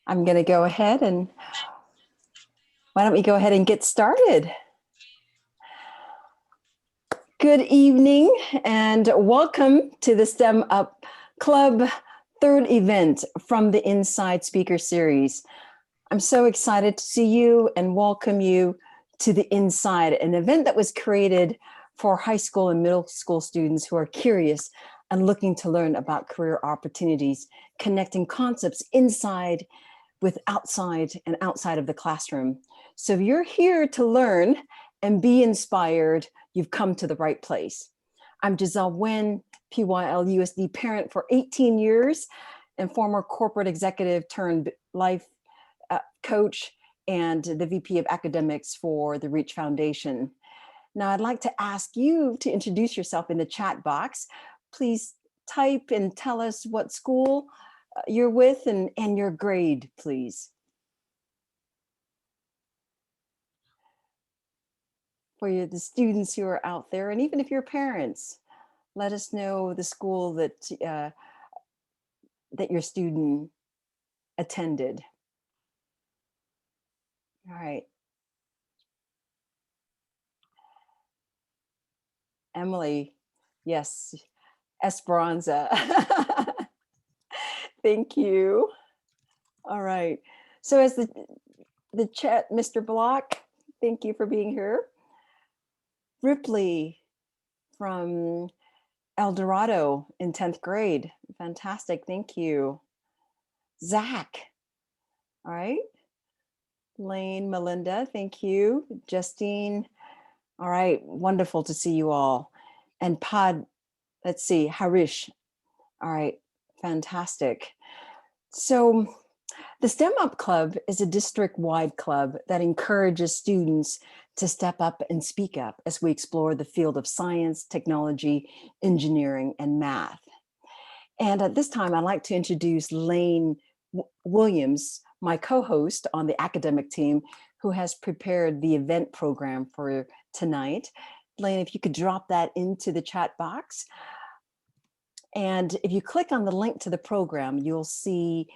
I'm going to go ahead and why don't we go ahead and get started? Good evening and welcome to the STEM Up Club third event from the Inside Speaker Series. I'm so excited to see you and welcome you to the Inside, an event that was created for high school and middle school students who are curious and looking to learn about career opportunities, connecting concepts inside with outside and outside of the classroom. So if you're here to learn and be inspired, you've come to the right place. I'm Giselle Nguyen, PYL USD parent for 18 years and former corporate executive turned life coach and the VP of academics for the Reach Foundation. Now I'd like to ask you to introduce yourself in the chat box. Please type and tell us what school you're with and your grade, please. For you, the students who are out there, and even if you're parents, let us know the school that that your student attended. All right. Emilee, yes, Esperanza. Thank you. All right. So as the chat, Mr. Block, thank you for being here. Ripley from El Dorado in 10th grade. Fantastic, thank you. Zach, all right. Lane, Melinda, thank you. Justine, all right, wonderful to see you all. And Pod, let's see, Harish, all right, fantastic. So the STEM Up Club is a district-wide club that encourages students to step up and speak up as we explore the field of science, technology, engineering, and math. And at this time, I'd like to introduce Lane Williams, my co-host on the academic team, who has prepared the event program for tonight. Lane, if you could drop that into the chat box. And if you click on the link to the program, you'll see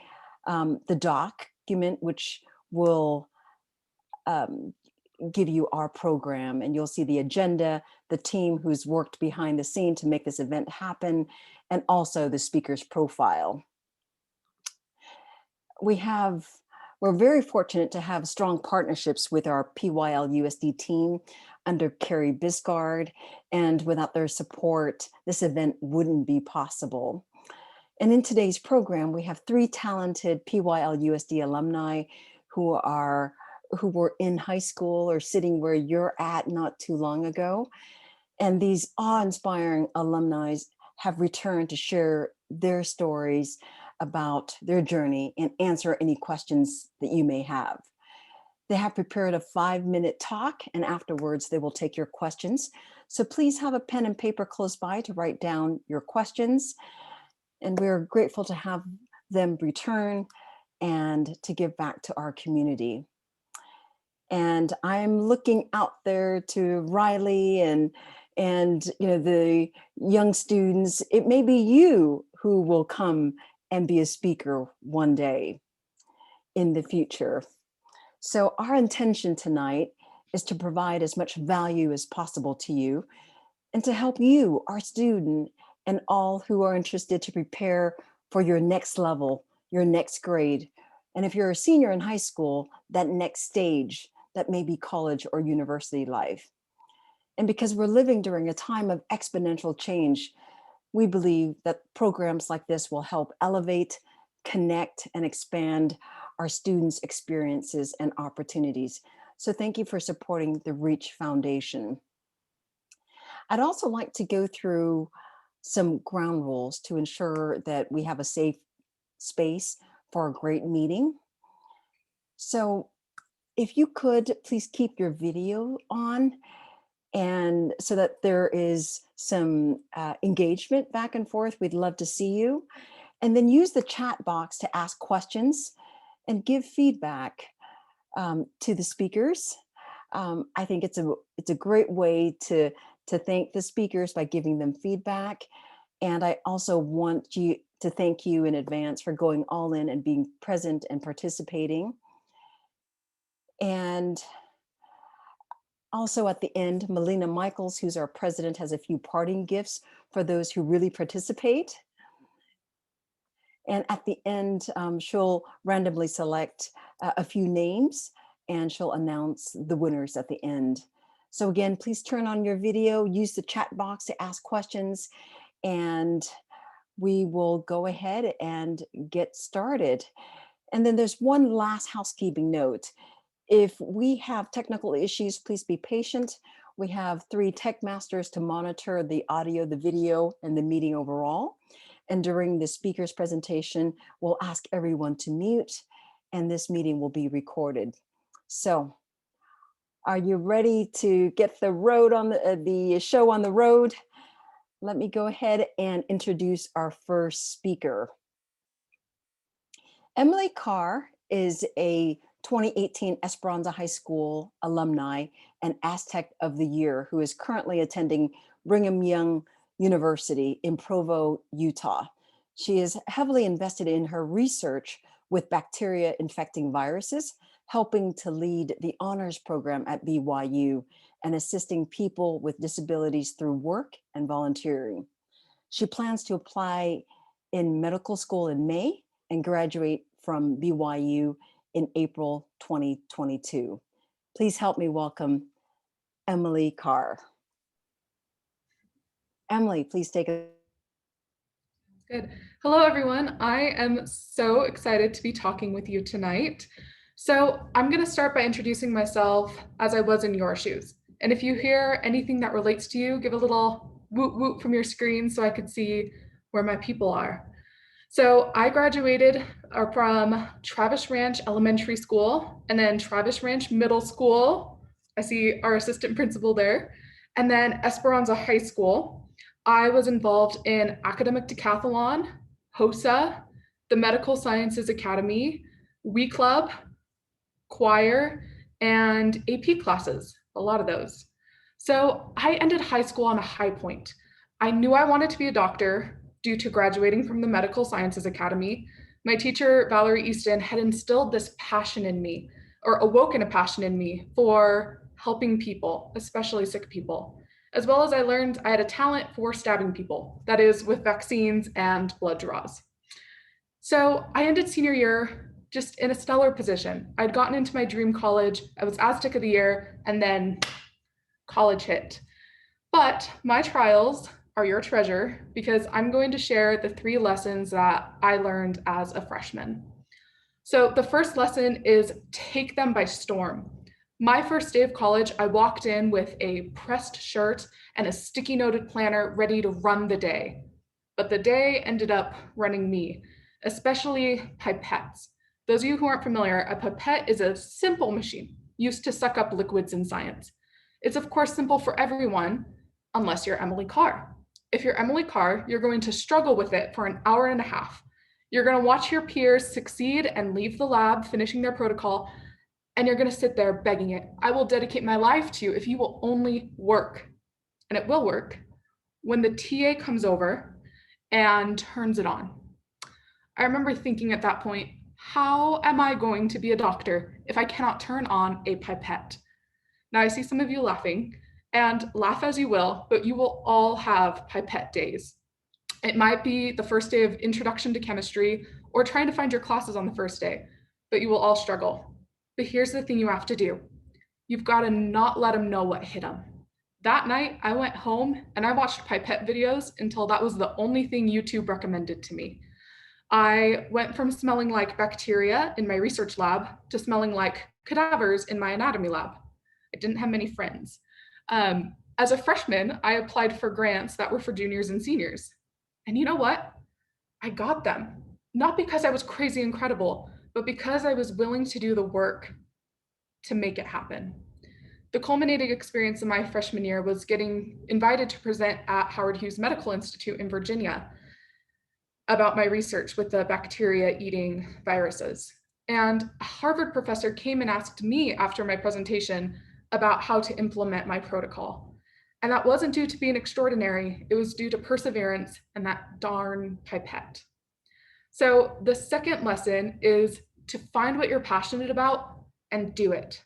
the document, which will give you our program, and you'll see the agenda, the team who's worked behind the scene to make this event happen, and also the speaker's profile. We're very fortunate to have strong partnerships with our PYL USD team under Carrie Biscard, and without their support, this event wouldn't be possible. And in today's program, we have 3 talented PYL USD alumni who were in high school or sitting where you're at not too long ago. And these awe-inspiring alumni have returned to share their stories about their journey and answer any questions that you may have. They have prepared a 5-minute talk, and afterwards they will take your questions. So please have a pen and paper close by to write down your questions. And we're grateful to have them return and to give back to our community. And I'm looking out there to Riley and you know, the young students. It may be you who will come and be a speaker one day in the future. So our intention tonight is to provide as much value as possible to you and to help you, our student, and all who are interested to prepare for your next level, your next grade. And if you're a senior in high school, that next stage, that may be college or university life. And because we're living during a time of exponential change, we believe that programs like this will help elevate, connect, and expand our students' experiences and opportunities. So thank you for supporting the Reach Foundation. I'd also like to go through some ground rules to ensure that we have a safe space for a great meeting. So if you could please keep your video on, and so that there is some engagement back and forth. We'd love to see you. And then use the chat box to ask questions and give feedback to the speakers. I think it's a great way to thank the speakers by giving them feedback. And I also want to thank you in advance for going all in and being present and participating. And also at the end, Molina Michaels, who's our president, has a few parting gifts for those who really participate. And at the end, she'll randomly select a few names and she'll announce the winners at the end. So again, please turn on your video, use the chat box to ask questions, and we will go ahead and get started. And then there's one last housekeeping note. If we have technical issues, please be patient. We have 3 tech masters to monitor the audio, the video, and the meeting overall. And during the speaker's presentation, we'll ask everyone to mute, and this meeting will be recorded. So, are you ready to get the road on the show on the road? Let me go ahead and introduce our first speaker. Emilee Carr is a 2018 Esperanza High School alumni and Aztec of the Year who is currently attending Brigham Young University in Provo, Utah. She is heavily invested in her research with bacteria-infecting viruses, helping to lead the honors program at BYU and assisting people with disabilities through work and volunteering. She plans to apply in medical school in May and graduate from BYU in April 2022. Please help me welcome Emilee Carr. Emilee, please take it. Good. Hello, everyone. I am so excited to be talking with you tonight. So I'm going to start by introducing myself as I was in your shoes. And if you hear anything that relates to you, give a little woot woot from your screen so I could see where my people are. So I graduated from Travis Ranch Elementary School and then Travis Ranch Middle School. I see our assistant principal there. And then Esperanza High School. I was involved in academic decathlon, HOSA, the Medical Sciences Academy, WE Club, choir, and AP classes, a lot of those. So I ended high school on a high point. I knew I wanted to be a doctor due to graduating from the Medical Sciences Academy. My teacher, Valerie Easton, had instilled this passion in me, or awoken a passion in me for helping people, especially sick people. As well as I learned I had a talent for stabbing people, that is with vaccines and blood draws. So I ended senior year just in a stellar position. I'd gotten into my dream college, I was Aztec of the Year, and then college hit. But my trials are your treasure because I'm going to share the 3 lessons that I learned as a freshman. So the first lesson is take them by storm. My first day of college, I walked in with a pressed shirt and a sticky noted planner ready to run the day. But the day ended up running me, especially pipettes. Those of you who aren't familiar, a pipette is a simple machine used to suck up liquids in science. It's of course simple for everyone, unless you're Emilee Carr. If you're Emilee Carr, you're going to struggle with it for an hour and a half. You're going to watch your peers succeed and leave the lab finishing their protocol, and you're going to sit there begging it. I will dedicate my life to you if you will only work. And it will work when the TA comes over and turns it on. I remember thinking at that point, how am I going to be a doctor if I cannot turn on a pipette? Now I see some of you laughing, and laugh as you will, but you will all have pipette days. It might be the first day of introduction to chemistry or trying to find your classes on the first day, but you will all struggle. But here's the thing you have to do. You've got to not let them know what hit them. That night, I went home and I watched pipette videos until that was the only thing YouTube recommended to me. I went from smelling like bacteria in my research lab to smelling like cadavers in my anatomy lab. I didn't have many friends. As a freshman, I applied for grants that were for juniors and seniors. And you know what? I got them. Not because I was crazy incredible, but because I was willing to do the work to make it happen. The culminating experience of my freshman year was getting invited to present at Howard Hughes Medical Institute in Virginia about my research with the bacteria-eating viruses. And a Harvard professor came and asked me after my presentation about how to implement my protocol. And that wasn't due to being extraordinary, it was due to perseverance and that darn pipette. So the second lesson is to find what you're passionate about and do it.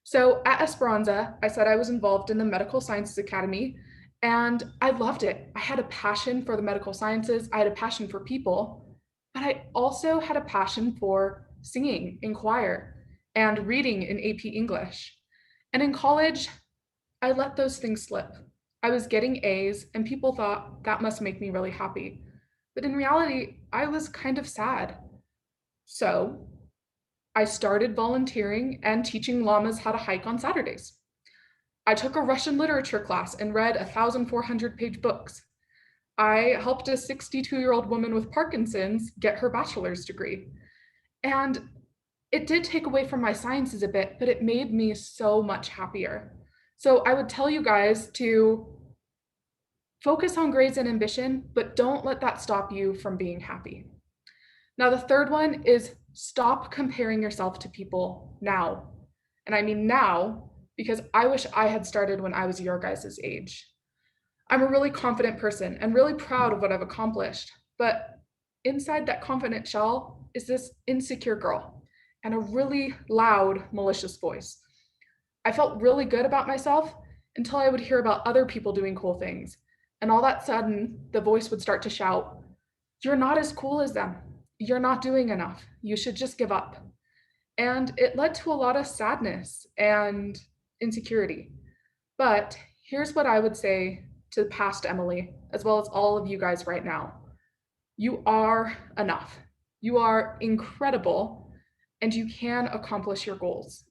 So at Esperanza, I said I was involved in the Medical Sciences Academy, and I loved it. I had a passion for the medical sciences, I had a passion for people, but I also had a passion for singing in choir and reading in AP English. And in college, I let those things slip. I was getting A's, and people thought that must make me really happy. But in reality, I was kind of sad. So I started volunteering and teaching llamas how to hike on Saturdays. I took a Russian literature class and read 1,400-page books. I helped a 62-year-old woman with Parkinson's get her bachelor's degree. And it did take away from my sciences a bit, but it made me so much happier. So I would tell you guys to focus on grades and ambition, but don't let that stop you from being happy. Now, the third one is stop comparing yourself to people now. And I mean now, because I wish I had started when I was your guys' age. I'm a really confident person and really proud of what I've accomplished, but inside that confident shell is this insecure girl and a really loud, malicious voice. I felt really good about myself until I would hear about other people doing cool things. And all that sudden, the voice would start to shout, "You're not as cool as them. You're not doing enough. You should just give up." And it led to a lot of sadness and insecurity. But here's what I would say to past Emilee, as well as all of you guys right now. You are enough. You are incredible, and you can accomplish your goals.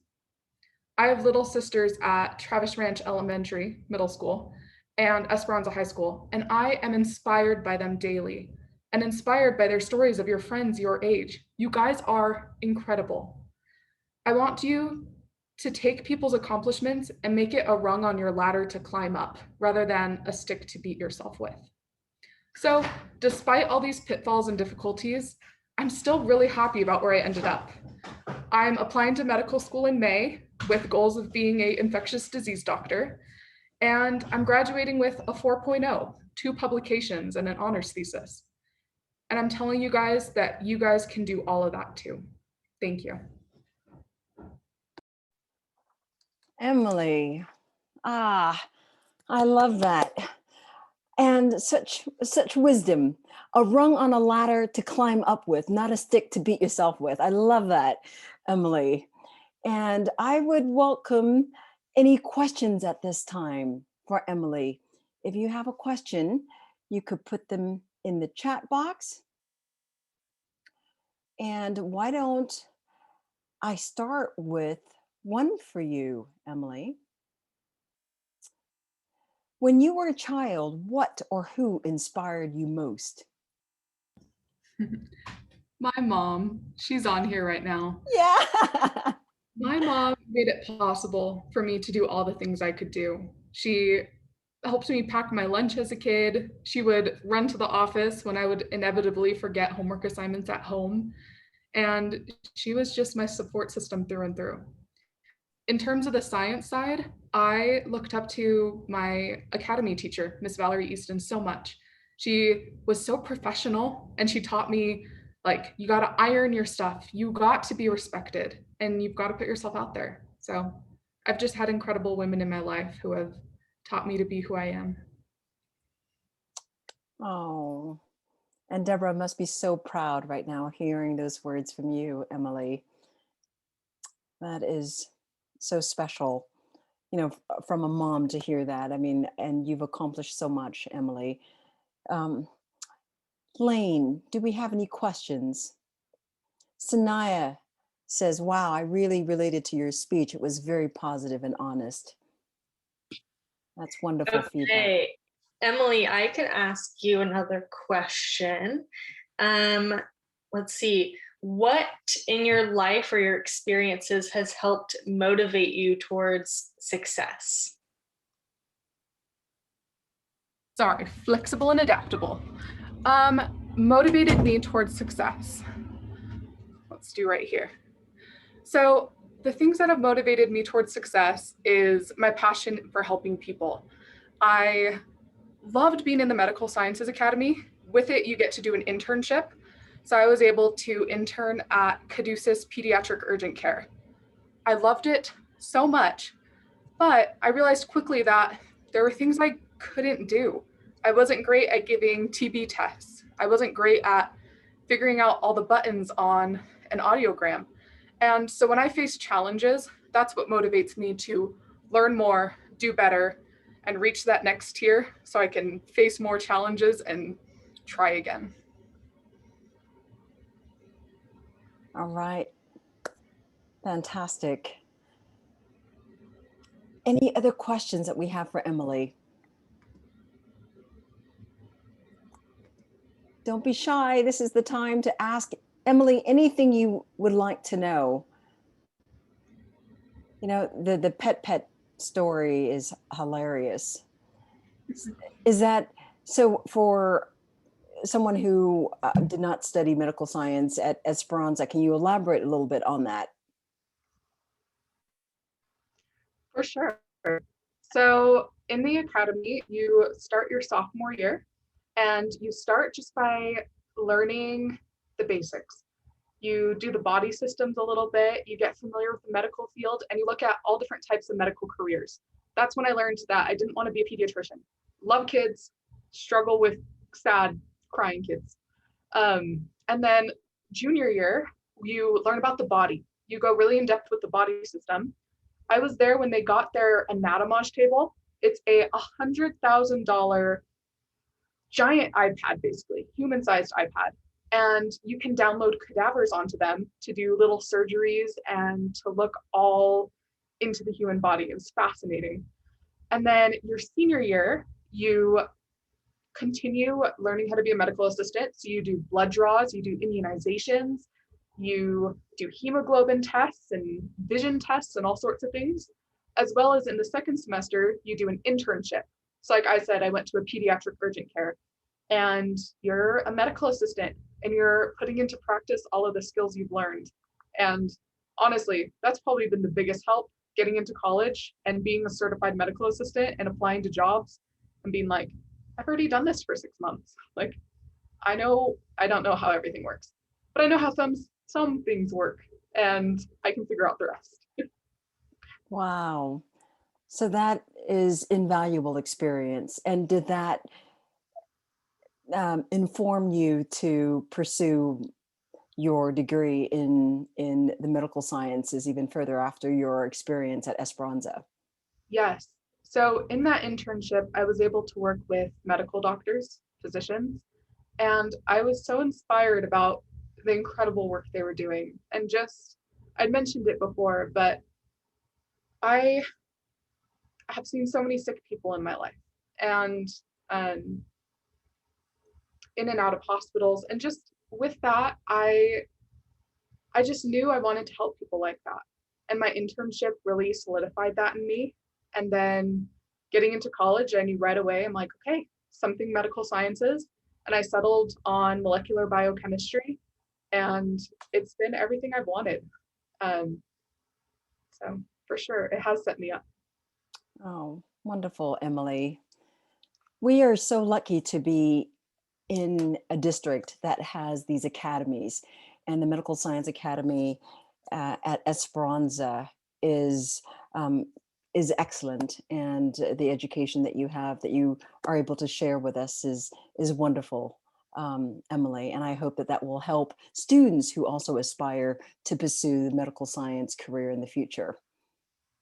I have little sisters at Travis Ranch Elementary, middle school, and Esperanza High School, and I am inspired by them daily and inspired by their stories of your friends your age. You guys are incredible. I want you to take people's accomplishments and make it a rung on your ladder to climb up rather than a stick to beat yourself with. So, despite all these pitfalls and difficulties, I'm still really happy about where I ended up. I'm applying to medical school in May with goals of being an infectious disease doctor, and I'm graduating with a 4.0, 2 publications, and an honors thesis. And I'm telling you guys that you guys can do all of that too. Thank you. Emilee, I love that. And such wisdom, a rung on a ladder to climb up with, not a stick to beat yourself with. I love that, Emilee. And I would welcome any questions at this time for Emilee. If you have a question, you could put them in the chat box. And why don't I start with one for you, Emilee? When you were a child, what or who inspired you most? My mom, she's on here right now. Yeah. My mom made it possible for me to do all the things I could do. She helped me pack my lunch as a kid. She would run to the office when I would inevitably forget homework assignments at home. And she was just my support system through and through. In terms of the science side, I looked up to my academy teacher, Miss Valerie Easton, so much. She was so professional and she taught me, like, you got to iron your stuff. You got to be respected and you've got to put yourself out there. So I've just had incredible women in my life who have taught me to be who I am. Oh, and Deborah must be so proud right now hearing those words from you, Emilee. That is so special, you know, from a mom to hear that. I mean, and you've accomplished so much, Emilee. Lane, do we have any questions? Sanaya says, wow, I really related to your speech. It was very positive and honest. That's wonderful feedback. Emilee, I can ask you another question. Let's see. What in your life or your experiences has helped motivate you towards success? Sorry, flexible and adaptable. Motivated me towards success. Let's do right here. So the things that have motivated me towards success is my passion for helping people. I loved being in the Medical Sciences Academy. With it, you get to do an internship. So I was able to intern at Caduceus Pediatric Urgent Care. I loved it so much, but I realized quickly that there were things I couldn't do. I wasn't great at giving TB tests. I wasn't great at figuring out all the buttons on an audiogram. And so when I face challenges, that's what motivates me to learn more, do better, and reach that next tier so I can face more challenges and try again. All right. Fantastic. Any other questions that we have for Emilee? Don't be shy. This is the time to ask Emilee anything you would like to know. You know, the pet story is hilarious. Is that so for someone who did not study medical science at Esperanza? Can you elaborate a little bit on that? For sure. So in the academy, you start your sophomore year and you start just by learning the basics. You do the body systems a little bit, you get familiar with the medical field, and you look at all different types of medical careers. That's when I learned that I didn't want to be a pediatrician. Love kids, struggle with sad, crying kids. And then junior year, you learn about the body. You go really in depth with the body system. I was there when they got their anatomage table. It's a $100,000 giant iPad, basically, human-sized iPad. And you can download cadavers onto them to do little surgeries and to look all into the human body. It was fascinating. And then your senior year, you continue learning how to be a medical assistant. So you do blood draws, you do immunizations, you do hemoglobin tests and vision tests and all sorts of things, as well as in the second semester, you do an internship. So like I said, I went to a pediatric urgent care, and you're a medical assistant and you're putting into practice all of the skills you've learned. And honestly, that's probably been the biggest help getting into college and being a certified medical assistant and applying to jobs and being like, I've already done this for 6 months. Like, I don't know how everything works, but I know how some things work, and I can figure out the rest. Wow. So that is invaluable experience. And did that inform you to pursue your degree in the medical sciences even further after your experience at Esperanza? Yes. So in that internship, I was able to work with medical doctors, physicians, and I was so inspired about the incredible work they were doing. And just, I'd mentioned it before, but I have seen so many sick people in my life, and in and out of hospitals. And just with that, I just knew I wanted to help people like that. And my internship really solidified that in me. And then getting into college, I knew right away, I'm like, okay, something medical sciences. And I settled on molecular biochemistry, and it's been everything I've wanted. So for sure, it has set me up. Oh, wonderful, Emilee. We are so lucky to be in a district that has these academies, and the Medical Science Academy at Esperanza is excellent, and the education that you have, that you are able to share with us, is wonderful, Emilee. And I hope that that will help students who also aspire to pursue the medical science career in the future.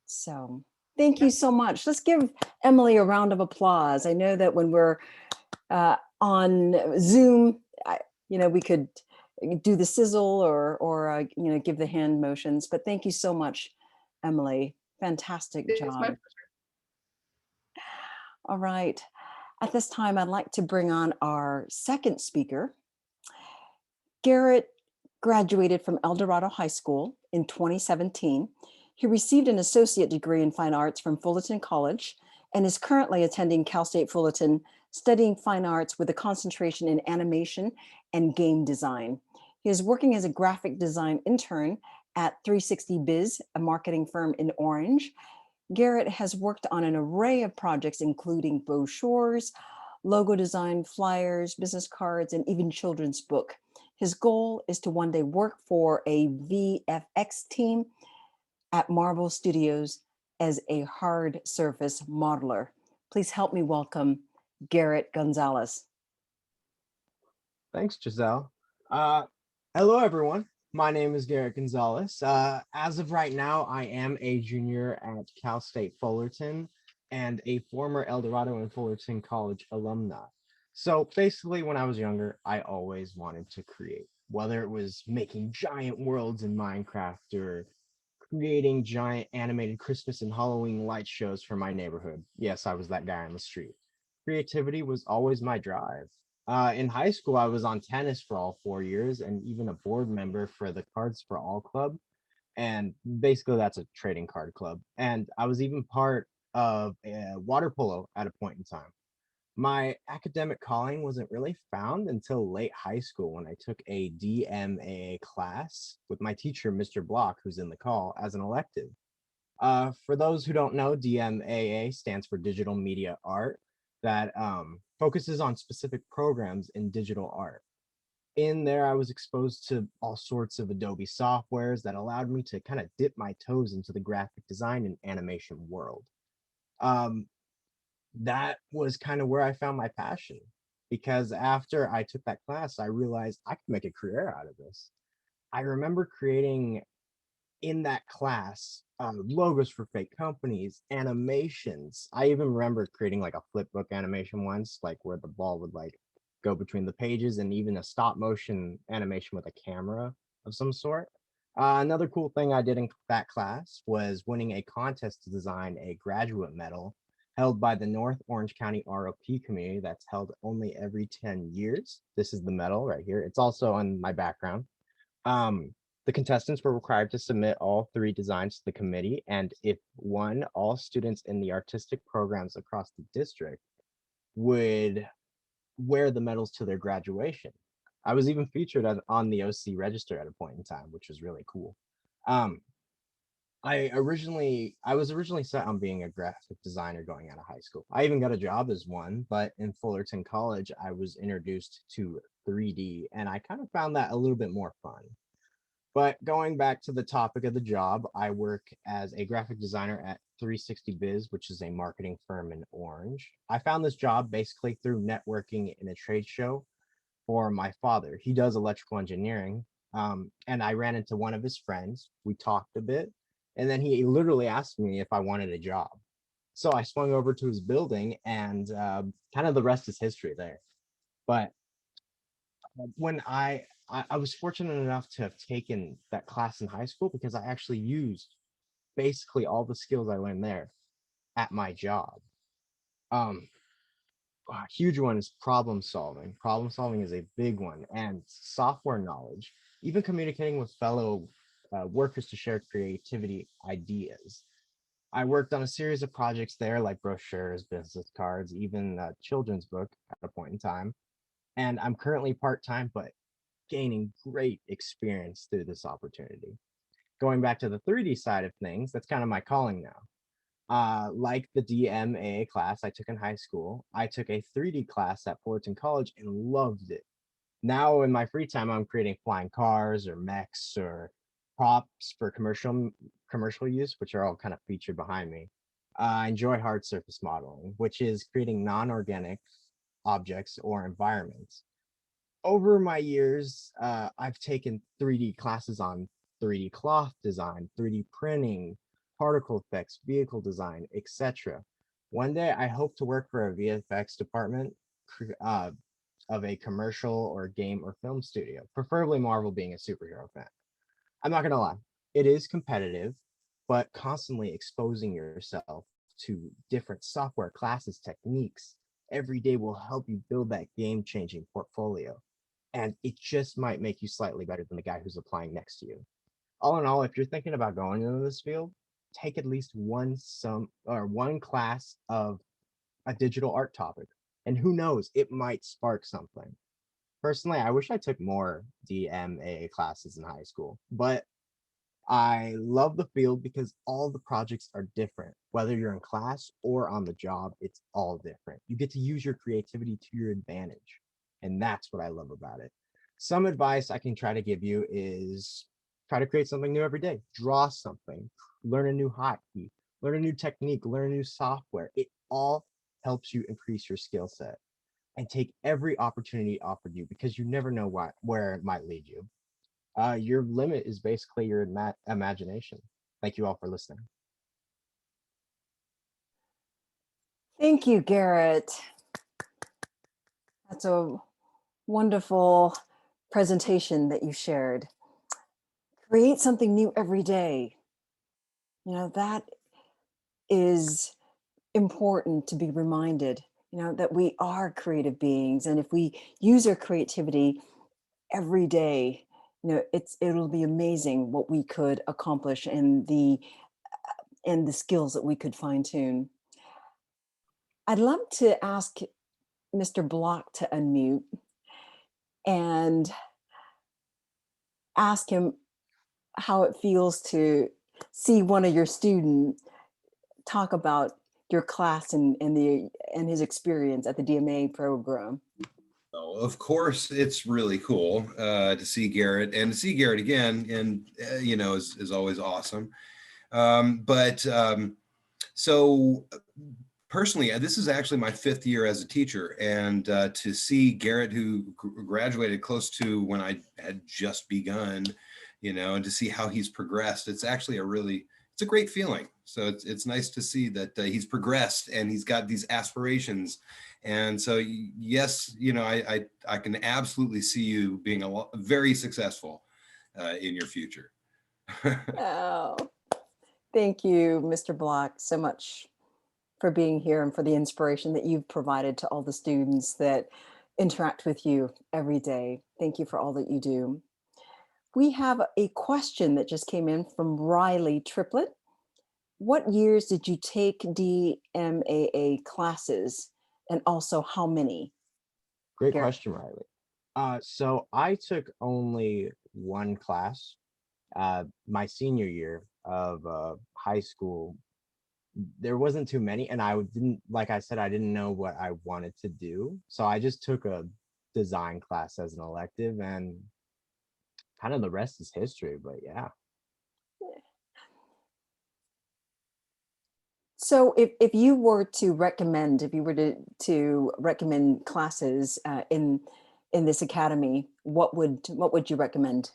So thank you so much. Let's give Emilee a round of applause. I know that when we're on Zoom, we could do the sizzle or give the hand motions, but thank you so much, Emilee. Fantastic job. All right. At this time, I'd like to bring on our second speaker. Garrett graduated from Dorado High School in 2017. He received an associate degree in fine arts from Fullerton College and is currently attending Cal State Fullerton, studying fine arts with a concentration in animation and game design. He is working as a graphic design intern at 360 Biz, a marketing firm in Orange. Garrett has worked on an array of projects, including brochures, logo design, flyers, business cards, and even children's book. His goal is to one day work for a VFX team at Marvel Studios as a hard surface modeler. Please help me welcome Garrett Gonzalez. Thanks, Giselle. Hello, everyone. My name is Garrett Gonzalez. As of right now, I am a junior at Cal State Fullerton and a former El Dorado and Fullerton College alumni. So basically, when I was younger, I always wanted to create, whether it was making giant worlds in Minecraft or creating giant animated Christmas and Halloween light shows for my neighborhood. Yes, I was that guy on the street. Creativity was always my drive. In high school, I was on tennis for all 4 years and even a board member for the Cards for All Club. And basically, that's a trading card club. And I was even part of water polo at a point in time. My academic calling wasn't really found until late high school when I took a DMAA class with my teacher, Mr. Block, who's in the call, as an elective. For those who don't know, DMAA stands for Digital Media Art, that focuses on specific programs in digital art. In there, I was exposed to all sorts of Adobe softwares that allowed me to kind of dip my toes into the graphic design and animation world. Um, that was kind of where I found my passion, because after I took that class, I realized I could make a career out of this. I remember creating in that class logos for fake companies, animations. I even remember creating like a flip book animation once, like where the ball would like go between the pages, and even a stop motion animation with a camera of some sort. Another cool thing I did in that class was winning a contest to design a graduate medal held by the North Orange County ROP community that's held only every 10 years. This is the medal right here. It's also on my background. The contestants were required to submit all 3 designs to the committee, and if won, all students in the artistic programs across the district would wear the medals to their graduation. I was even featured on the OC register at a point in time, which was really cool. Um, I was originally set on being a graphic designer going out of high school. I even got a job as one, but in Fullerton College, I was introduced to 3D, and I kind of found that a little bit more fun. But going back to the topic of the job, I work as a graphic designer at 360 Biz, which is a marketing firm in Orange. I found this job basically through networking in a trade show for my father. He does electrical engineering, and I ran into one of his friends. We talked a bit, and then he literally asked me if I wanted a job. So I swung over to his building, and kind of the rest is history there. But when I was fortunate enough to have taken that class in high school, because I actually used basically all the skills I learned there at my job. Um, a huge one is problem solving. Problem solving is a big one, and software knowledge, even communicating with fellow workers to share creativity ideas. I worked on a series of projects there, like brochures, business cards, even a children's book at a point in time. And I'm currently part-time, but gaining great experience through this opportunity. Going back to the 3D side of things, that's kind of my calling now. Like the DMAA class I took in high school, I took a 3D class at Fullerton College and loved it. Now in my free time, I'm creating flying cars or mechs or props for commercial use, which are all kind of featured behind me. I enjoy hard surface modeling, which is creating non-organic objects or environments. Over my years, I've taken 3D classes on 3D cloth design, 3D printing, particle effects, vehicle design, etc. One day, I hope to work for a VFX department of a commercial or game or film studio, preferably Marvel, being a superhero fan. I'm not gonna lie, it is competitive, but constantly exposing yourself to different software classes, techniques, every day will help you build that game-changing portfolio. And it just might make you slightly better than the guy who's applying next to you. All in all, if you're thinking about going into this field, take at least one class of a digital art topic. And who knows, it might spark something. Personally, I wish I took more DMAA classes in high school, but I love the field because all the projects are different. Whether you're in class or on the job, it's all different. You get to use your creativity to your advantage. And that's what I love about it. some advice I can try to give you is try to create something new every day. Draw something, learn a new hotkey, learn a new technique, learn a new software. It all helps you increase your skill set, and take every opportunity offered you, because you never know where it might lead you. Your limit is basically your imagination. Thank you all for listening. Thank you, Garrett. That's a wonderful presentation that you shared. Create something new every day. You know, that is important to be reminded, you know, that we are creative beings. And if we use our creativity every day, you know, it'll be amazing what we could accomplish and the skills that we could fine tune. I'd love to ask Mr. Block to unmute and ask him how it feels to see one of your students talk about your class and his experience at the DMA program. Oh, of course, it's really cool to see Garrett, and to see Garrett again, and you know, is always awesome. So personally, this is actually my 5th year as a teacher, and to see Garrett, who graduated close to when I had just begun, you know, and to see how he's progressed, it's actually it's a great feeling. So it's nice to see that he's progressed and he's got these aspirations. And so, yes, you know, I can absolutely see you being very successful in your future. Oh, thank you, Mr. Block, so much for being here and for the inspiration that you've provided to all the students that interact with you every day. Thank you for all that you do. We have a question that just came in from Riley Triplett. What years did you take DMAA classes, and also how many? Great Garrett. question, Riley. So I took only one class my senior year of high school. There wasn't too many, and I didn't, like I said, I didn't know what I wanted to do. So I just took a design class as an elective, and kind of the rest is history, but yeah. So if you were to recommend, classes in this academy, what would you recommend?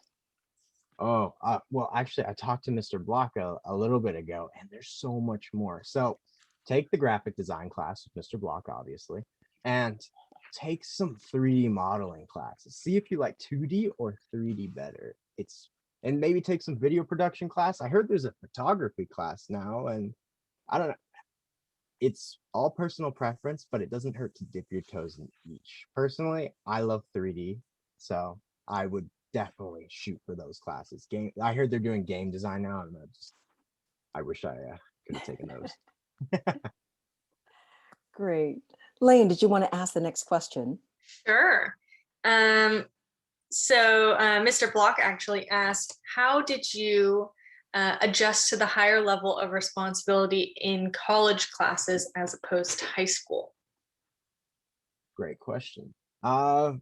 Oh, well, actually, I talked to Mr. Block a little bit ago, and there's so much more. So take the graphic design class with Mr. Block, obviously, and take some 3D modeling classes. See if you like 2D or 3D better. And maybe take some video production class. I heard there's a photography class now, and I don't know. It's all personal preference, but it doesn't hurt to dip your toes in each. Personally, I love 3D, so I would definitely shoot for those classes. I heard they're doing game design now, and I wish I could have taken those. Great. Lane, did you want to ask the next question? Sure. Mr. Block actually asked, how did you adjust to the higher level of responsibility in college classes as opposed to high school? Great question. I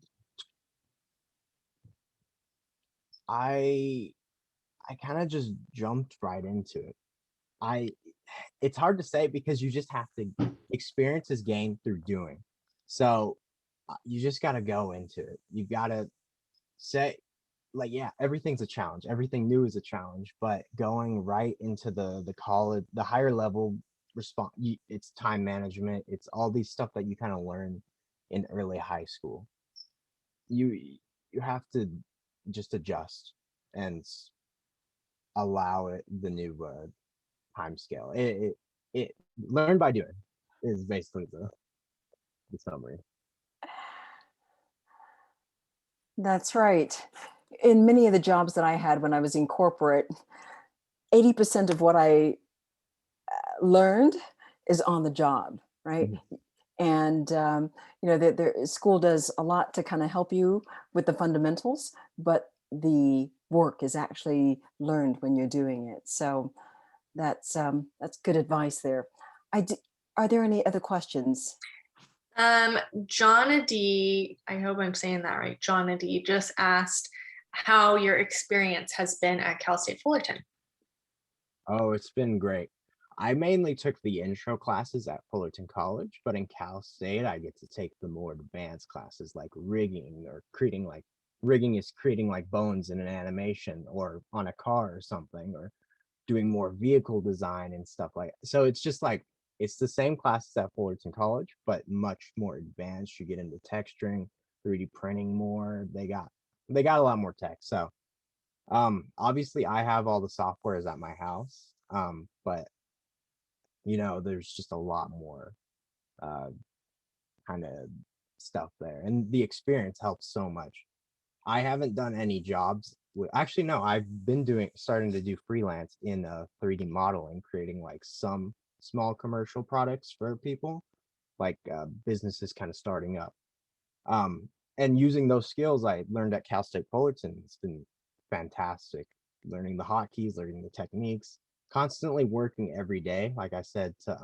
kind of just jumped right into it. It's hard to say because you just have to experience this game through doing. So you just got to go into it. You got to say, like, yeah, everything's a challenge. Everything new is a challenge, but going right into the college, the higher level response, it's time management. It's all these stuff that you kind of learn in early high school. You have to just adjust and allow it the new time scale. It learn by doing is basically the summary. That's right. In many of the jobs that I had when I was in corporate, 80% of what I learned is on the job, right? Mm-hmm. And you know, the school does a lot to kind of help you with the fundamentals, but the work is actually learned when you're doing it. So that's good advice there. Are there any other questions? Jonna D, I hope I'm saying that right. Jonna D just asked how your experience has been at Cal State Fullerton. Oh, it's been great. I mainly took the intro classes at Fullerton College, but in Cal State, I get to take the more advanced classes like rigging or creating like rigging is creating like bones in an animation or on a car or something, or doing more vehicle design and stuff like that. So it's just like it's the same classes at Fullerton College, but much more advanced. You get into texturing, 3D printing more. They got a lot more tech. So obviously I have all the softwares at my house. But there's just a lot more uh kind of stuff there. And the experience helps so much. I haven't done any jobs actually no, I've been starting to do freelance in 3D modeling, creating like some small commercial products for people, like businesses kind of starting up. Um, and using those skills I learned at Cal State Fullerton, it's been fantastic. Learning the hotkeys, learning the techniques, constantly working every day, like I said, to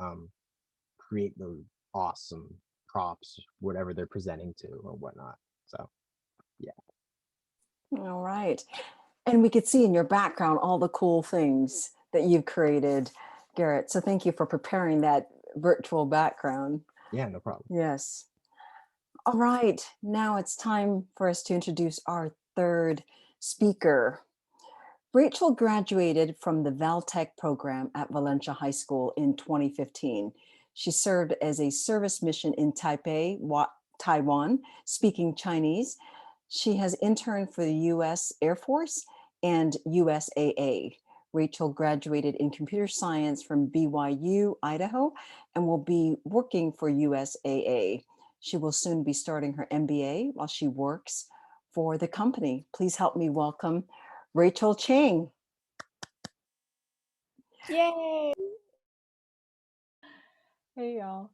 create those awesome props, whatever they're presenting to or whatnot. So yeah. All right. And we could see in your background all the cool things that you've created, Garrett. So thank you for preparing that virtual background. Yeah, no problem. Yes. All right. Now it's time for us to introduce our third speaker. Rachel graduated from the Val Tech program at Valencia High School in 2015. She served as a service mission in Taipei, Taiwan, speaking Chinese. She has interned for the U.S. Air Force and USAA. Rachel graduated in computer science from BYU, Idaho, and will be working for USAA. She will soon be starting her MBA while she works for the company. Please help me welcome Rachel Chang. Yay! Hey y'all.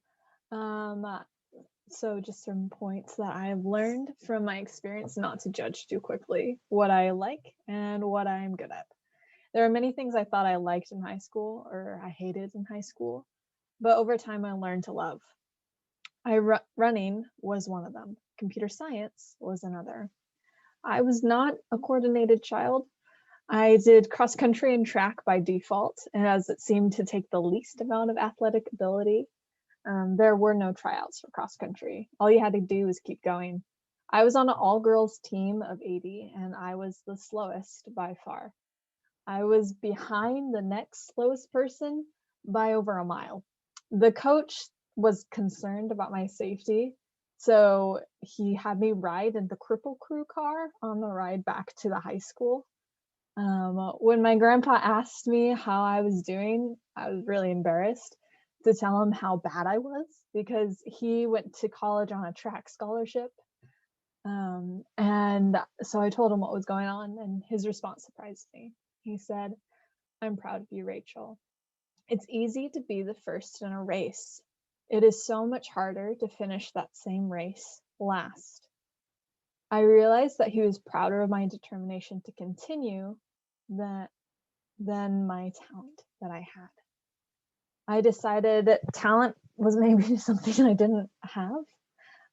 So just some points that I've learned from my experience, not to judge too quickly, what I like and what I'm good at. There are many things I thought I liked in high school or I hated in high school, but over time I learned to love. Running was one of them. Computer science was another. I was not a coordinated child. I did cross country and track by default, as it seemed to take the least amount of athletic ability. There were no tryouts for cross country. All you had to do was keep going. I was on an all-girls team of 80, and I was the slowest by far. I was behind the next slowest person by over a mile. The coach was concerned about my safety, so he had me ride in the Cripple Crew car on the ride back to the high school. When my grandpa asked me how I was doing, I was really embarrassed to tell him how bad I was because he went to college on a track scholarship. And so I told him what was going on, and his response surprised me. He said, "I'm proud of you, Rachel. It's easy to be the first in a race. It is so much harder to finish that same race last." I realized that he was prouder of my determination to continue than my talent that I had. I decided that talent was maybe something I didn't have,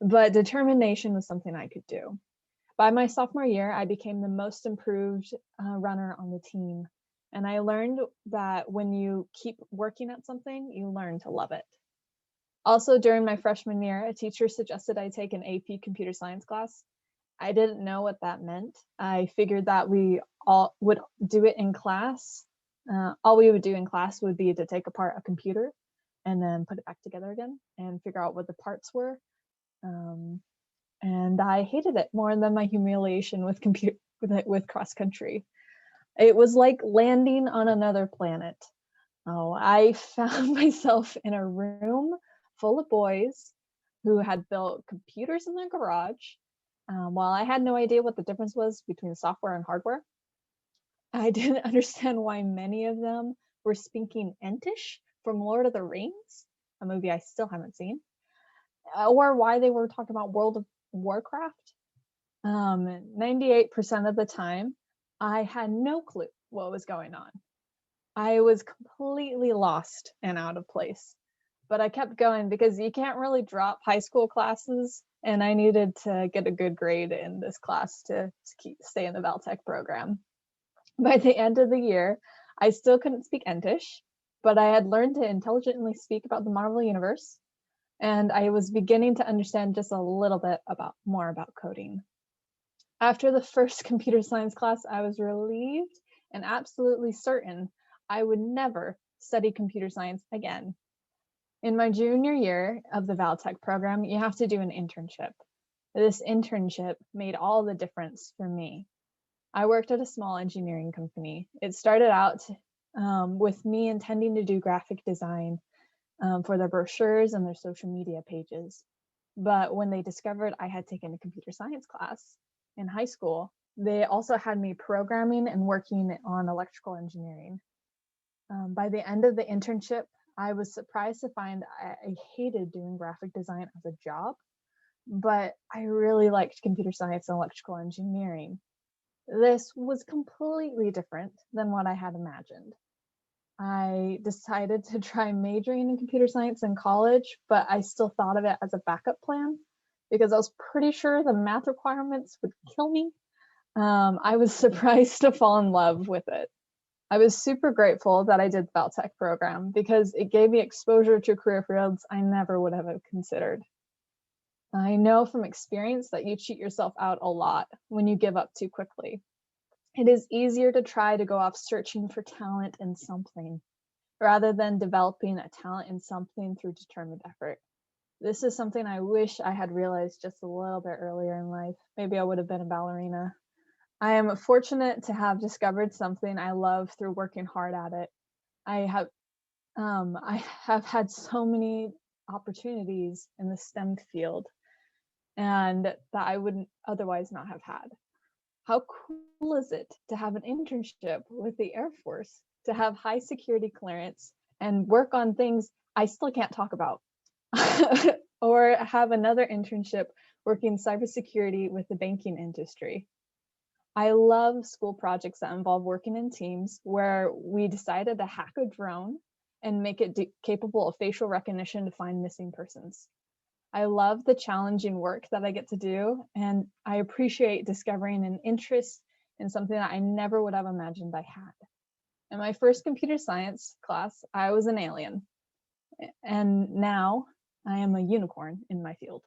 but determination was something I could do. By my sophomore year, I became the most improved runner on the team. And I learned that when you keep working at something, you learn to love it. Also, during my freshman year, a teacher suggested I take an AP computer science class. I didn't know what that meant. I figured that we all would do it in class. All we would do in class would be to take apart a computer and then put it back together again and figure out what the parts were. And I hated it more than my humiliation with cross country. It was like landing on another planet. I found myself in a room full of boys who had built computers in their garage. While I had no idea what the difference was between software and hardware, I didn't understand why many of them were speaking Entish from Lord of the Rings, a movie I still haven't seen, or why they were talking about World of Warcraft. 98% of the time, I had no clue what was going on. I was completely lost and out of place. but I kept going because you can't really drop high school classes, and I needed to get a good grade in this class to stay in the Val Tech program. By the end of the year, I still couldn't speak Entish, but I had learned to intelligently speak about the Marvel Universe, and I was beginning to understand just a little bit more about coding. After the first computer science class, I was relieved and absolutely certain I would never study computer science again. In my junior year of the Val Tech program, you have to do an internship. This internship made all the difference for me. I worked at a small engineering company. It started out with me intending to do graphic design for their brochures and their social media pages. But when they discovered I had taken a computer science class in high school, they also had me programming and working on electrical engineering. By the end of the internship, I was surprised to find I hated doing graphic design as a job, but I really liked computer science and electrical engineering. This was completely different than what I had imagined. I decided to try majoring in computer science in college, but I still thought of it as a backup plan because I was pretty sure the math requirements would kill me. I was surprised to fall in love with it. I was super grateful that I did the Val Tech program because it gave me exposure to career fields I never would have considered. I know from experience that you cheat yourself out a lot when you give up too quickly. It is easier to try to go off searching for talent in something rather than developing a talent in something through determined effort. This is something I wish I had realized just a little bit earlier in life. Maybe I would have been a ballerina. I am fortunate to have discovered something I love through working hard at it. I have had so many opportunities in the STEM field and that I wouldn't otherwise not have had. How cool is it to have an internship with the Air Force, to have high security clearance and work on things I still can't talk about, or have another internship working cybersecurity with the banking industry. I love school projects that involve working in teams where we decided to hack a drone and make it capable of facial recognition to find missing persons. I love the challenging work that I get to do, and I appreciate discovering an interest in something that I never would have imagined I had. In my first computer science class, I was an alien, and now I am a unicorn in my field.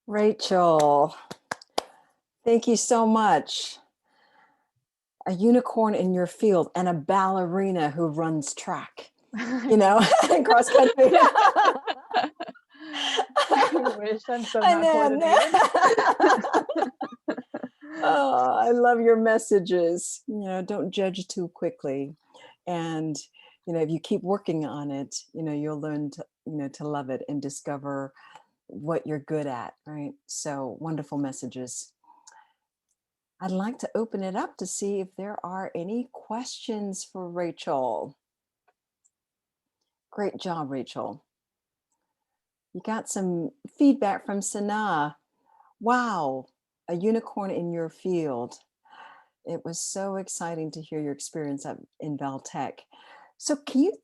Rachel, thank you so much. A unicorn in your field and a ballerina who runs track, you know, cross country. I wish I'm so not coordinated. Oh, I love your messages. You know, don't judge too quickly. And, you know, if you keep working on it, you know, you'll learn to, you know, to love it and discover what you're good at, right? So wonderful messages. I'd like to open it up to see if there are any questions for Rachel. Great job, Rachel. You got some feedback from Sana. Wow, a unicorn in your field. It was so exciting to hear your experience in Val Tech. So can you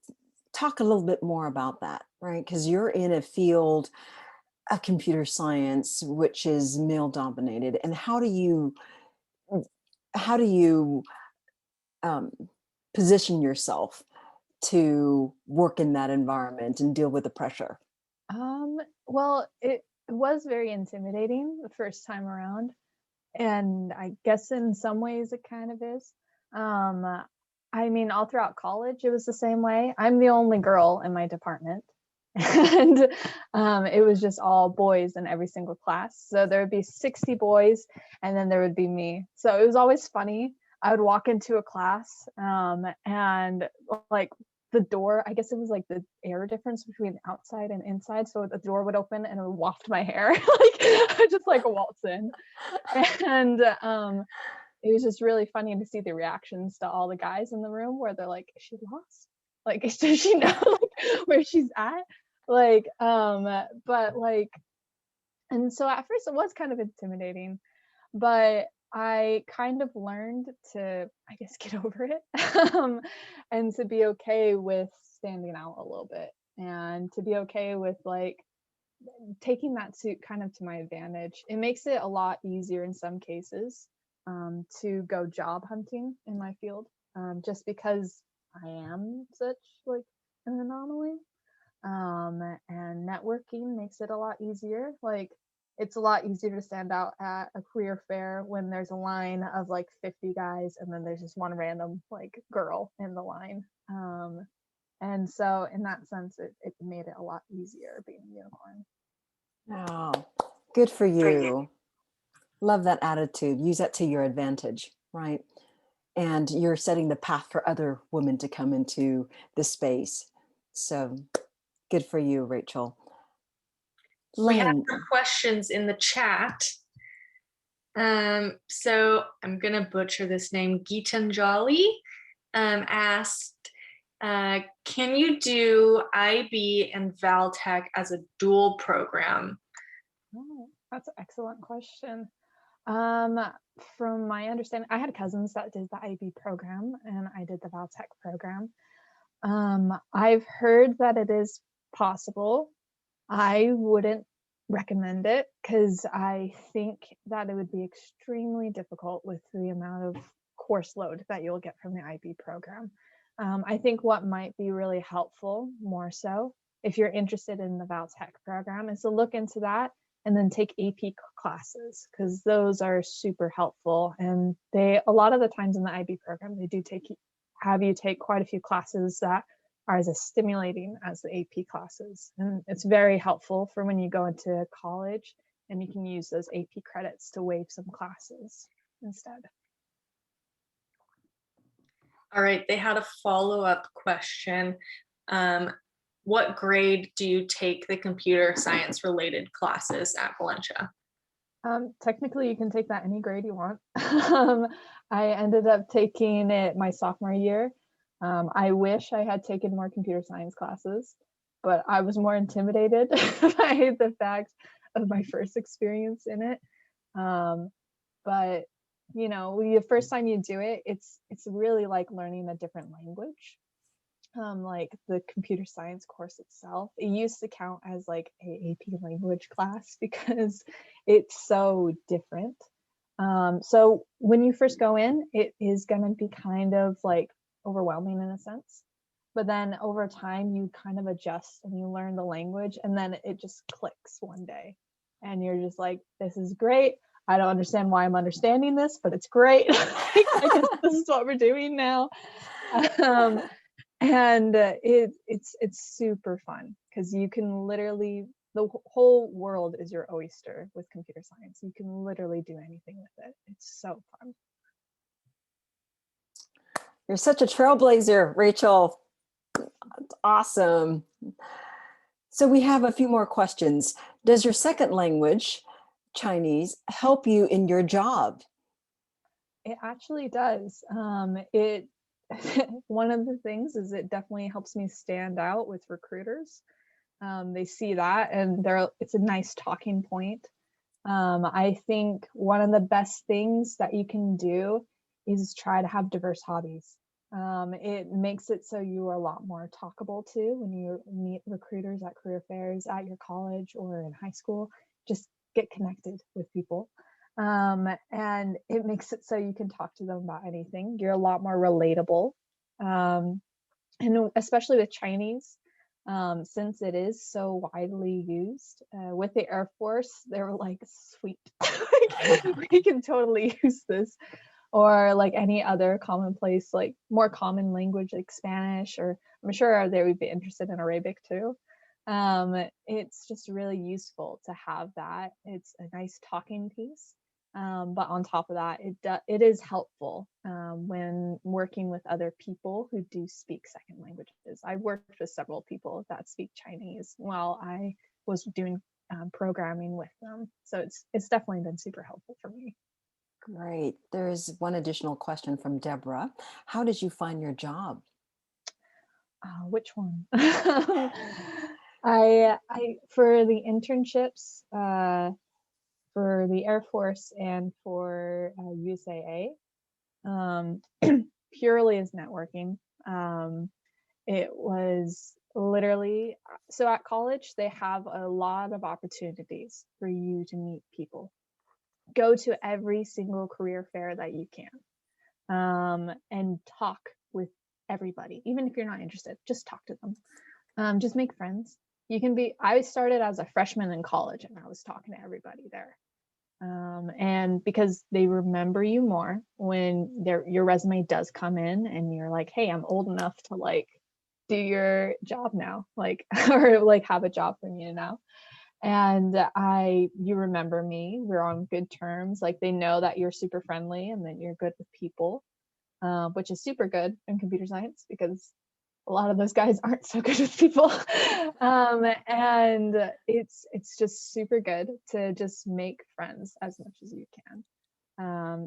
talk a little bit more about that, right? Because you're in a field of computer science, which is male dominated. And how do you position yourself to work in that environment and deal with the pressure? Well, it was very intimidating the first time around. And I guess in some ways it kind of is. I mean, all throughout college, it was the same way. I'm the only girl in my department. And it was just all boys in every single class. So there would be 60 boys and then there would be me. So it was always funny. I would walk into a class and like the door, I guess it was like the air difference between outside and inside. So the door would open and it would waft my hair. Like I would just like waltz in. And it was just really funny to see the reactions to all the guys in the room where they're like, is she lost? Like, does she know like where she's at? Like, but like, and so at first it was kind of intimidating, but I kind of learned to, I guess, get over it and to be okay with standing out a little bit and to be okay with like taking that to kind of to my advantage. It makes it a lot easier in some cases to go job hunting in my field, just because I am such like an anomaly. And networking makes it a lot easier. Like it's a lot easier to stand out at a career fair when there's a line of like 50 guys and then there's just one random like girl in the line. And so in that sense, it made it a lot easier being a unicorn. Oh, good for you. Love that attitude. Use that to your advantage, right? And you're setting the path for other women to come into this space. So good for you, Rachel. We have Lynn. some questions in the chat. So I'm gonna butcher this name. Gitanjali asked, can you do IB and Val Tech as a dual program? Oh, that's an excellent question. From my understanding, I had cousins that did the IB program and I did the Val Tech program. I've heard that it is possible. I wouldn't recommend it because I think that it would be extremely difficult with the amount of course load that you'll get from the IB program. I think what might be really helpful more so if you're interested in the Val Tech program is to look into that and then take AP classes because those are super helpful. And they, a lot of the times in the IB program, they do have you take quite a few classes that are as stimulating as the AP classes. And it's very helpful for when you go into college and you can use those AP credits to waive some classes instead. All right, they had a follow-up question. What grade do you take the computer science related classes at Valencia? Technically, you can take that any grade you want. I ended up taking it my sophomore year. I wish I had taken more computer science classes, but I was more intimidated by the fact of my first experience in it. But you know, the first time you do it, it's really like learning a different language. Like the computer science course itself, it used to count as like a AP language class because it's so different. So when you first go in, it is going to be kind of like overwhelming in a sense, but then over time you kind of adjust and you learn the language and then it just clicks one day and you're just like, this is great. I don't understand why I'm understanding this, but it's great. I guess this is what we're doing now. And it's super fun because you can literally, the whole world is your oyster with computer science. You can literally do anything with it. It's so fun. You're such a trailblazer, Rachel. That's awesome. So we have a few more questions. Does your second language, Chinese, help you in your job? It actually does. It one of the things is it definitely helps me stand out with recruiters. They see that and it's a nice talking point. I think one of the best things that you can do is try to have diverse hobbies. It makes it so you are a lot more talkable too when you meet recruiters at career fairs at your college or in high school. Just get connected with people. And it makes it so you can talk to them about anything. You're a lot more relatable. And especially with Chinese, since it is so widely used with the Air Force, they were like, sweet, we can totally use this. Or like any other commonplace, like more common language like Spanish, or I'm sure they would be interested in Arabic too. It's just really useful to have that. It's a nice talking piece. But on top of that, it is helpful when working with other people who do speak second languages. I've worked with several people that speak Chinese while I was doing programming with them. So it's definitely been super helpful for me. Great. There's one additional question from Deborah. How did you find your job? Which one? I for the internships, for the Air Force and for USAA, purely as networking. It was literally, so at college, they have a lot of opportunities for you to meet people. Go to every single career fair that you can, and talk with everybody. Even if you're not interested, just talk to them. Just make friends. You can be, I started as a freshman in college and I was talking to everybody there. And because they remember you more when your resume does come in and you're like, hey, I'm old enough to like do your job now, like, or like have a job from you now. And you remember me, we're on good terms. Like they know that you're super friendly and that you're good with people, which is super good in computer science because a lot of those guys aren't so good with people. And it's just super good to just make friends as much as you can.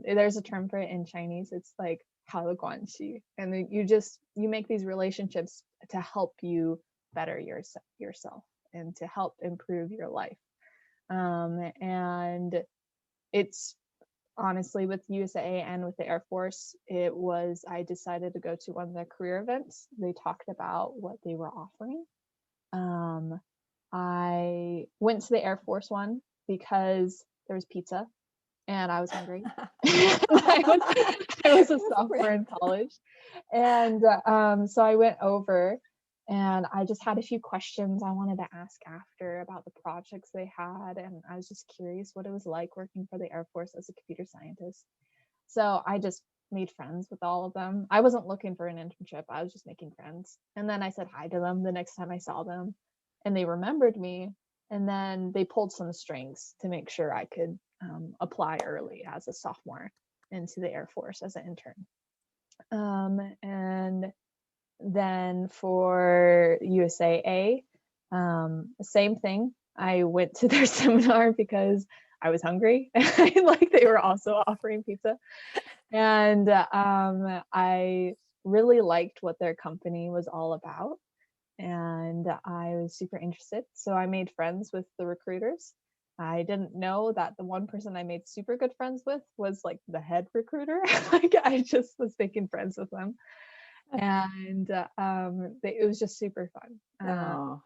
There's a term for it in Chinese. It's like 好的关系, and then you make these relationships to help you better yourself and to help improve your life. And it's honestly, with USAA and with the Air Force, I decided to go to one of their career events. They talked about what they were offering. I went to the Air Force one because there was pizza and I was hungry. I was a sophomore in college. And so I went over and I just had a few questions I wanted to ask after about the projects they had. And I was just curious what it was like working for the Air Force as a computer scientist. So I just made friends with all of them. I wasn't looking for an internship. I was just making friends. And then I said hi to them the next time I saw them. And they remembered me. And then they pulled some strings to make sure I could apply early as a sophomore into the Air Force as an intern. And then for USAA, same thing. I went to their seminar because I was hungry. Like they were also offering pizza. And I really liked what their company was all about. And I was super interested. So I made friends with the recruiters. I didn't know that the one person I made super good friends with was like the head recruiter. Like I just was making friends with them. And it was just super fun.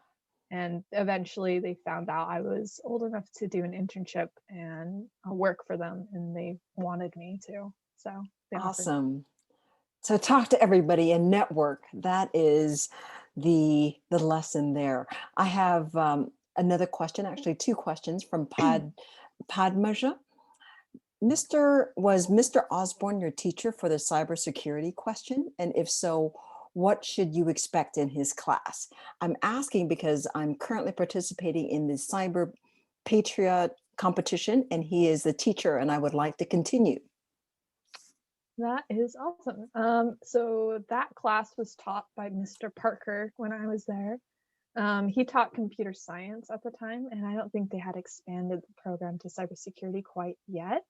And eventually they found out I was old enough to do an internship and work for them, and they wanted me to. So awesome. So talk to everybody and network. That is the lesson there. I have another question, actually two questions from Padmaja. Was Mr. Osborne your teacher for the cybersecurity question? And if so, what should you expect in his class? I'm asking because I'm currently participating in the Cyber Patriot competition, and he is the teacher, and I would like to continue. That is awesome. So that class was taught by Mr. Parker when I was there. He taught computer science at the time, and I don't think they had expanded the program to cybersecurity quite yet.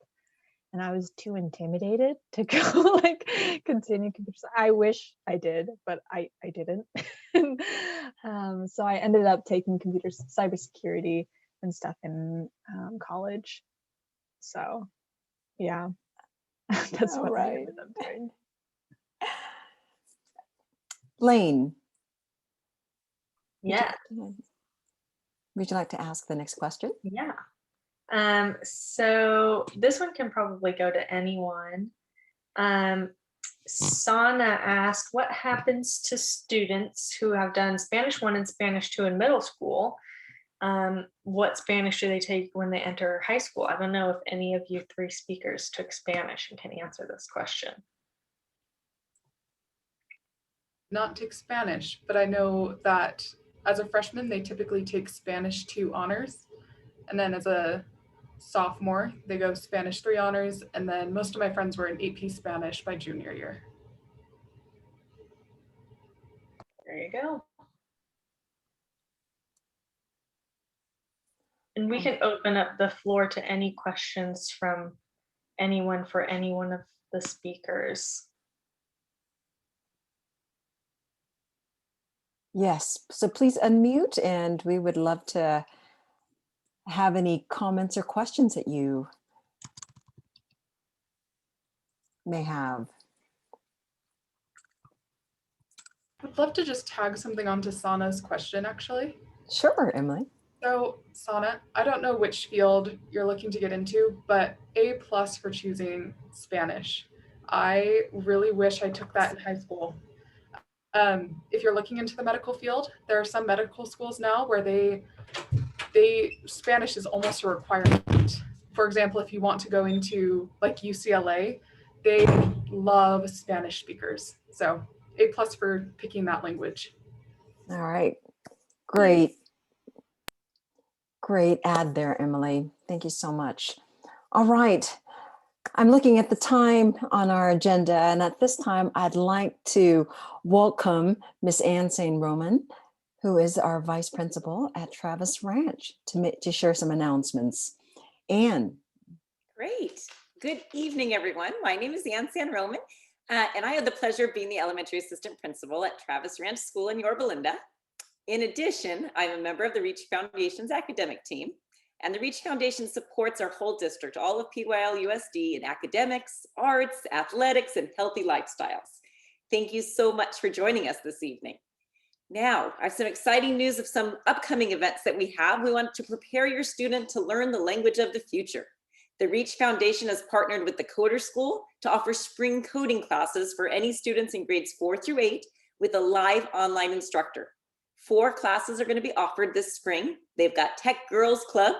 And I was too intimidated to go like continue computer science. I wish I did, but I didn't. So I ended up taking cybersecurity and stuff in college. So yeah, that's all what right. I ended up doing. Lane. Yeah. Would you like to ask the next question? Yeah. So this one can probably go to anyone. Sana asked, what happens to students who have done Spanish 1 and Spanish 2 in middle school? What Spanish do they take when they enter high school? I don't know if any of you three speakers took Spanish and can answer this question. Not take Spanish, but I know that as a freshman, they typically take Spanish 2 honors. And then as a sophomore, they go Spanish 3 honors. And then most of my friends were in AP Spanish by junior year. There you go. And we can open up the floor to any questions from anyone for any one of the speakers. Yes, so please unmute, and we would love to have any comments or questions that you may have. I'd love to just tag something onto Sana's question, actually. Sure, Emilee. So, Sana, I don't know which field you're looking to get into, but A plus for choosing Spanish. I really wish I took that in high school. If you're looking into the medical field, there are some medical schools now where they Spanish is almost a requirement. For example, if you want to go into like UCLA, they love Spanish speakers. So A plus for picking that language. All right. Great. Great ad there, Emilee. Thank you so much. All right. I'm looking at the time on our agenda, and at this time, I'd like to welcome Miss Ann St. Roman, who is our vice principal at Travis Ranch, to share some announcements. Ann. Great. Good evening, everyone. My name is Ann San Roman, and I have the pleasure of being the elementary assistant principal at Travis Ranch School in Yorba Linda. In addition, I'm a member of the Reach Foundation's academic team, and the Reach Foundation supports our whole district, all of PYL USD in academics, arts, athletics, and healthy lifestyles. Thank you so much for joining us this evening. Now, I have some exciting news of some upcoming events that we have. We want to prepare your student to learn the language of the future. The Reach Foundation has partnered with the Coder School to offer spring coding classes for any students in grades 4 through 8 with a live online instructor. 4 classes are going to be offered this spring. They've got Tech Girls Club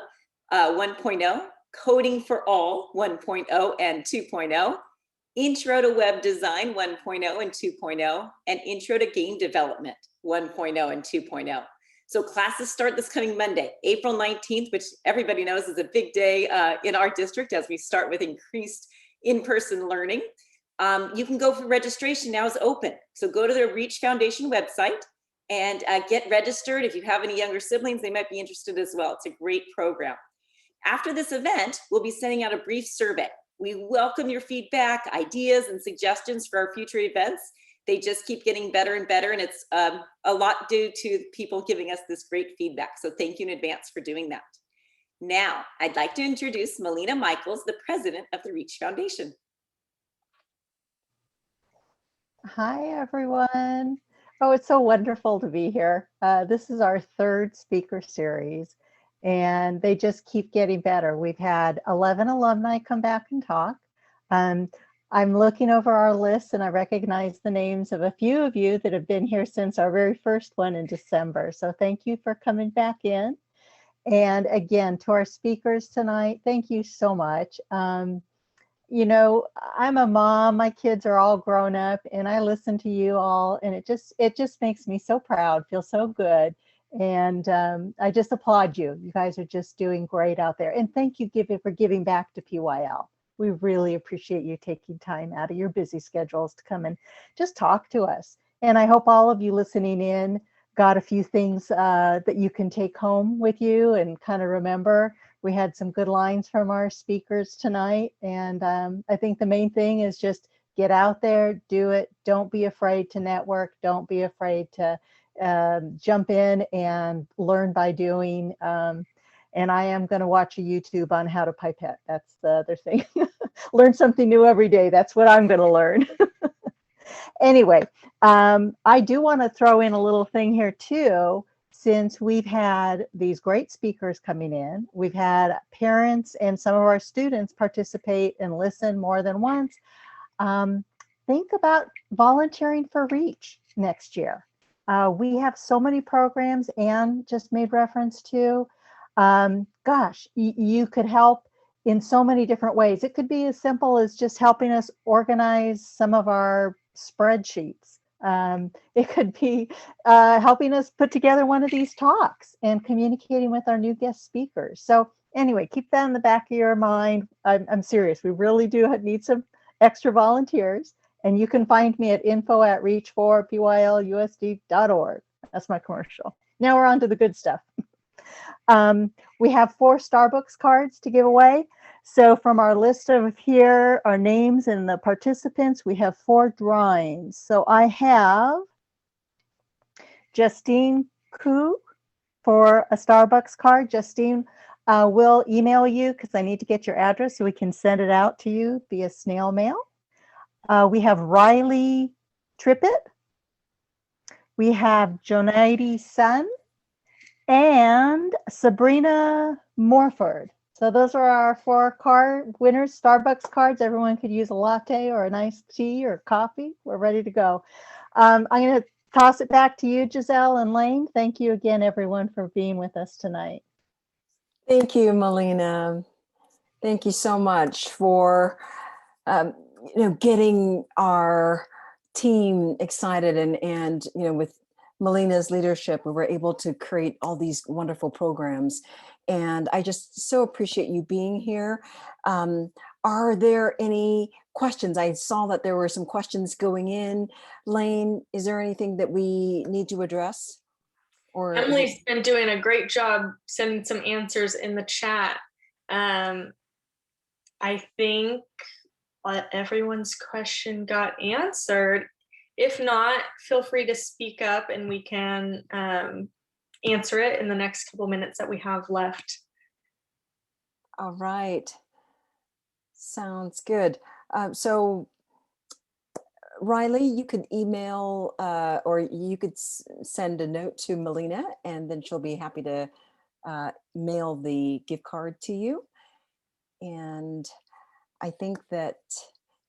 1.0, Coding for All 1.0 and 2.0, Intro to Web Design 1.0 and 2.0, and Intro to Game Development 1.0 and 2.0. So classes start this coming Monday, April 19th, which everybody knows is a big day in our district as we start with increased in-person learning. You can go for registration now is open. So go to the Reach Foundation website and get registered. If you have any younger siblings, they might be interested as well. It's a great program. After this event, we'll be sending out a brief survey. We welcome your feedback, ideas, and suggestions for our future events. They just keep getting better and better, and it's a lot due to people giving us this great feedback. So thank you in advance for doing that. Now, I'd like to introduce Molina Michaels, the president of the Reach Foundation. Hi, everyone. Oh, it's so wonderful to be here. This is our 3rd speaker series, and they just keep getting better. We've had 11 alumni come back and talk. I'm looking over our list, and I recognize the names of a few of you that have been here since our very first one in December. So thank you for coming back in. And again, to our speakers tonight, thank you so much. You know, I'm a mom, my kids are all grown up, and I listen to you all, and it just makes me so proud, feel so good. And I just applaud you. You guys are just doing great out there. And thank you for giving back to PYL. We really appreciate you taking time out of your busy schedules to come and just talk to us. And I hope all of you listening in got a few things that you can take home with you and kind of remember. We had some good lines from our speakers tonight. And I think the main thing is just get out there, do it. Don't be afraid to network. Don't be afraid to jump in and learn by doing. And I am going to watch a YouTube on how to pipette. That's the other thing. Learn something new every day. That's what I'm going to learn. Anyway, I do want to throw in a little thing here too. Since we've had these great speakers coming in, we've had parents and some of our students participate and listen more than once. Think about volunteering for Reach next year. We have so many programs Ann just made reference to. Gosh, you could help in so many different ways. It could be as simple as just helping us organize some of our spreadsheets. It could be helping us put together one of these talks and communicating with our new guest speakers. So anyway, keep that in the back of your mind. I'm serious. We really do need some extra volunteers. And you can find me at info@reach4pylusd.org. That's my commercial. Now we're on to the good stuff. We have 4 Starbucks cards to give away. So from our list of here, our names and the participants, we have 4 drawings. So I have Justine Koo for a Starbucks card. Justine, We'll email you because I need to get your address so we can send it out to you via snail mail. We have Riley Trippett. We have Jonaidi Sun and Sabrina Morford. So those are our 4 card winners, Starbucks cards. Everyone could use a latte or a nice tea or coffee. We're ready to go. I'm going to toss it back to you, Giselle and Lane. Thank you again, everyone, for being with us tonight. Thank you, Molina. Thank you so much for getting our team excited, and with Molina's leadership, we were able to create all these wonderful programs. And I just so appreciate you being here. Are there any questions? I saw that there were some questions going in. Lane, is there anything that we need to address? Or Emilee's been doing a great job sending some answers in the chat. I think everyone's question got answered. If not, feel free to speak up and we can answer it in the next couple minutes that we have left. All right. Sounds good. So Riley, you could email or you could send a note to Molina, and then she'll be happy to mail the gift card to you. And I think that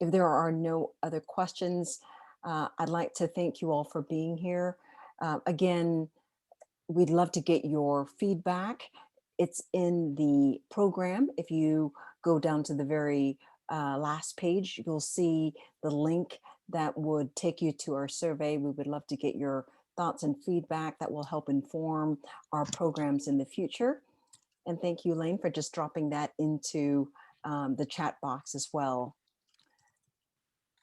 if there are no other questions, I'd like to thank you all for being here. Again, we'd love to get your feedback. It's in the program. If you go down to the very last page, you'll see the link that would take you to our survey. We would love to get your thoughts and feedback that will help inform our programs in the future. And thank you, Lane, for just dropping that into the chat box as well.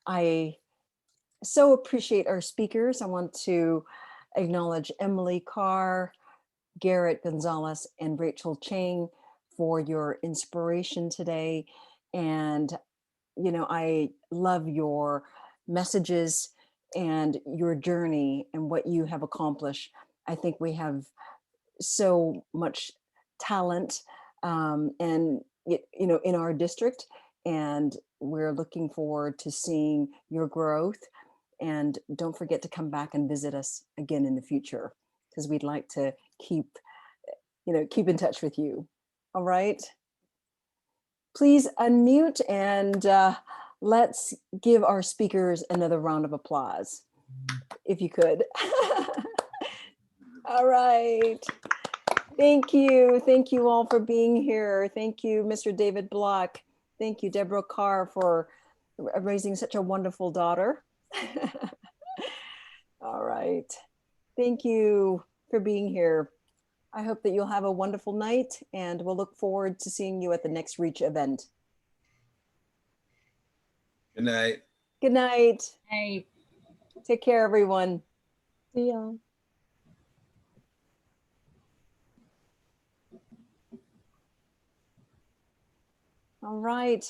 I so appreciate our speakers. I want to acknowledge Emilee Carr, Garrett Gonzalez, and Rachel Chang for your inspiration today. And, I love your messages and your journey and what you have accomplished. I think we have so much talent and, in our district, and we're looking forward to seeing your growth. And don't forget to come back and visit us again in the future, because we'd like to keep in touch with you. All right. Please unmute and let's give our speakers another round of applause, if you could. All right. Thank you. Thank you all for being here. Thank you, Mr. David Block. Thank you, Deborah Carr, for raising such a wonderful daughter. All right. Thank you for being here. I hope that you'll have a wonderful night, and we'll look forward to seeing you at the next Reach event. Good night. Good night. Hey. Take care, everyone. See y'all. All right.